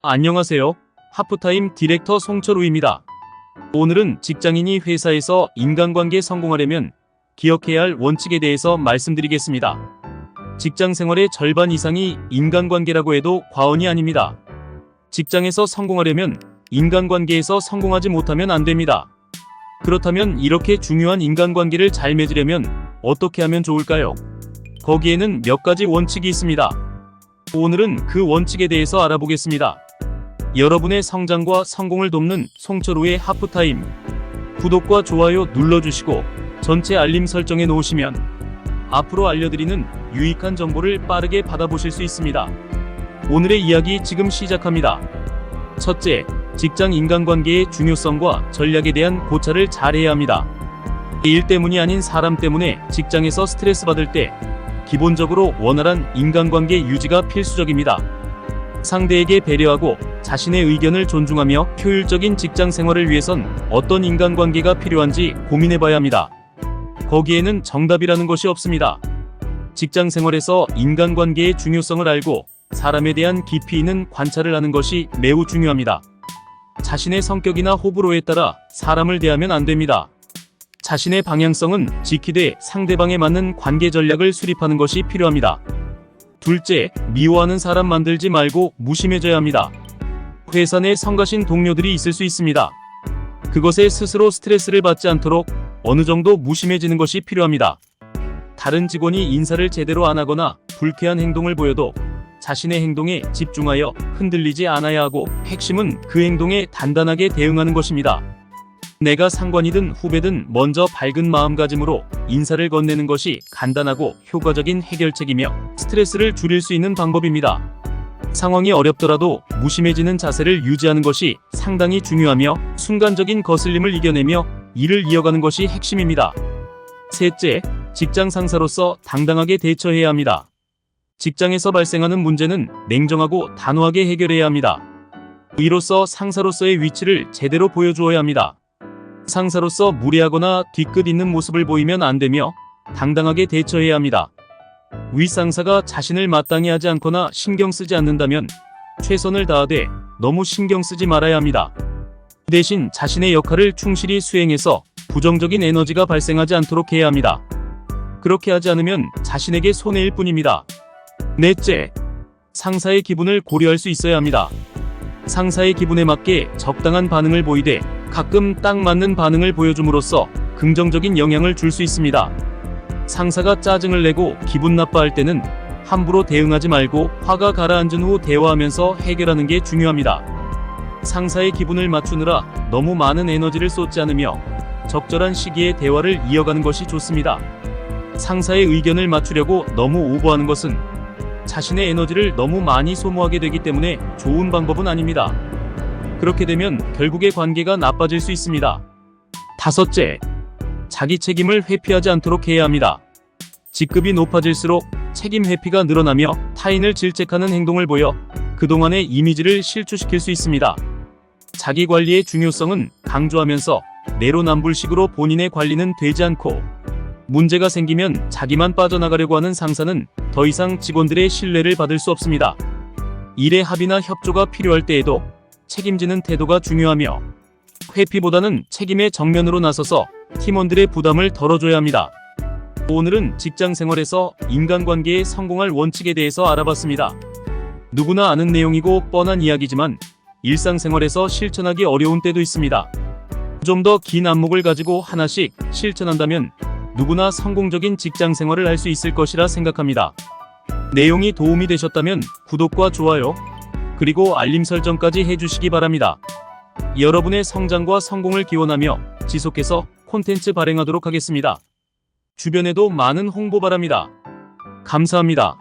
안녕하세요. 하프타임 디렉터 송철우입니다. 오늘은 직장인이 회사에서 인간관계 성공하려면 기억해야 할 원칙에 대해서 말씀드리겠습니다. 직장 생활의 절반 이상이 인간관계라고 해도 과언이 아닙니다. 직장에서 성공하려면 인간관계에서 성공하지 못하면 안 됩니다. 그렇다면 이렇게 중요한 인간관계를 잘 맺으려면 어떻게 하면 좋을까요? 거기에는 몇 가지 원칙이 있습니다. 오늘은 그 원칙에 대해서 알아보겠습니다. 여러분의 성장과 성공을 돕는 송철우의 하프타임. 구독과 좋아요 눌러주시고 전체 알림 설정해 놓으시면 앞으로 알려드리는 유익한 정보를 빠르게 받아보실 수 있습니다. 오늘의 이야기 지금 시작합니다. 첫째, 직장 인간관계의 중요성과 전략에 대한 고찰을 잘해야 합니다. 일 때문이 아닌 사람 때문에 직장에서 스트레스 받을 때 기본적으로 원활한 인간관계 유지가 필수적입니다. 상대에게 배려하고 자신의 의견을 존중하며 효율적인 직장 생활을 위해선 어떤 인간관계가 필요한지 고민해봐야 합니다. 거기에는 정답이라는 것이 없습니다. 직장 생활에서 인간관계의 중요성을 알고 사람에 대한 깊이 있는 관찰을 하는 것이 매우 중요합니다. 자신의 성격이나 호불호에 따라 사람을 대하면 안 됩니다. 자신의 방향성은 지키되 상대방에 맞는 관계 전략을 수립하는 것이 필요합니다. 둘째, 미워하는 사람 만들지 말고 무심해져야 합니다. 회사 내 성가신 동료들이 있을 수 있습니다. 그것에 스스로 스트레스를 받지 않도록 어느 정도 무심해지는 것이 필요합니다. 다른 직원이 인사를 제대로 안 하거나 불쾌한 행동을 보여도 자신의 행동에 집중하여 흔들리지 않아야 하고 핵심은 그 행동에 단단하게 대응하는 것입니다. 내가 상관이든 후배든 먼저 밝은 마음가짐으로 인사를 건네는 것이 간단하고 효과적인 해결책이며 스트레스를 줄일 수 있는 방법입니다. 상황이 어렵더라도 무심해지는 자세를 유지하는 것이 상당히 중요하며 순간적인 거슬림을 이겨내며 일을 이어가는 것이 핵심입니다. 셋째, 직장 상사로서 당당하게 대처해야 합니다. 직장에서 발생하는 문제는 냉정하고 단호하게 해결해야 합니다. 이로써 상사로서의 위치를 제대로 보여주어야 합니다. 상사로서 무례하거나 뒤끝 있는 모습을 보이면 안 되며 당당하게 대처해야 합니다. 윗상사가 자신을 마땅히 하지 않거나 신경 쓰지 않는다면 최선을 다하되 너무 신경 쓰지 말아야 합니다. 대신 자신의 역할을 충실히 수행해서 부정적인 에너지가 발생하지 않도록 해야 합니다. 그렇게 하지 않으면 자신에게 손해일 뿐입니다. 넷째, 상사의 기분을 고려할 수 있어야 합니다. 상사의 기분에 맞게 적당한 반응을 보이되 가끔 딱 맞는 반응을 보여줌으로써 긍정적인 영향을 줄 수 있습니다. 상사가 짜증을 내고 기분 나빠할 때는 함부로 대응하지 말고 화가 가라앉은 후 대화하면서 해결하는 게 중요합니다. 상사의 기분을 맞추느라 너무 많은 에너지를 쏟지 않으며 적절한 시기에 대화를 이어가는 것이 좋습니다. 상사의 의견을 맞추려고 너무 오버하는 것은 자신의 에너지를 너무 많이 소모하게 되기 때문에 좋은 방법은 아닙니다. 그렇게 되면 결국에 관계가 나빠질 수 있습니다. 다섯째, 자기 책임을 회피하지 않도록 해야 합니다. 직급이 높아질수록 책임 회피가 늘어나며 타인을 질책하는 행동을 보여 그동안의 이미지를 실추시킬 수 있습니다. 자기 관리의 중요성은 강조하면서 내로남불식으로 본인의 관리는 되지 않고 문제가 생기면 자기만 빠져나가려고 하는 상사는 더 이상 직원들의 신뢰를 받을 수 없습니다. 일의 합의나 협조가 필요할 때에도 책임지는 태도가 중요하며 회피보다는 책임의 정면으로 나서서 팀원들의 부담을 덜어줘야 합니다. 오늘은 직장 생활에서 인간관계에 성공할 원칙에 대해서 알아봤습니다. 누구나 아는 내용이고 뻔한 이야기지만 일상생활에서 실천하기 어려운 때도 있습니다. 좀 더 긴 안목을 가지고 하나씩 실천한다면 누구나 성공적인 직장 생활을 할 수 있을 것이라 생각합니다. 내용이 도움이 되셨다면 구독과 좋아요, 그리고 알림 설정까지 해주시기 바랍니다. 여러분의 성장과 성공을 기원하며 지속해서 콘텐츠 발행하도록 하겠습니다. 주변에도 많은 홍보 바랍니다. 감사합니다.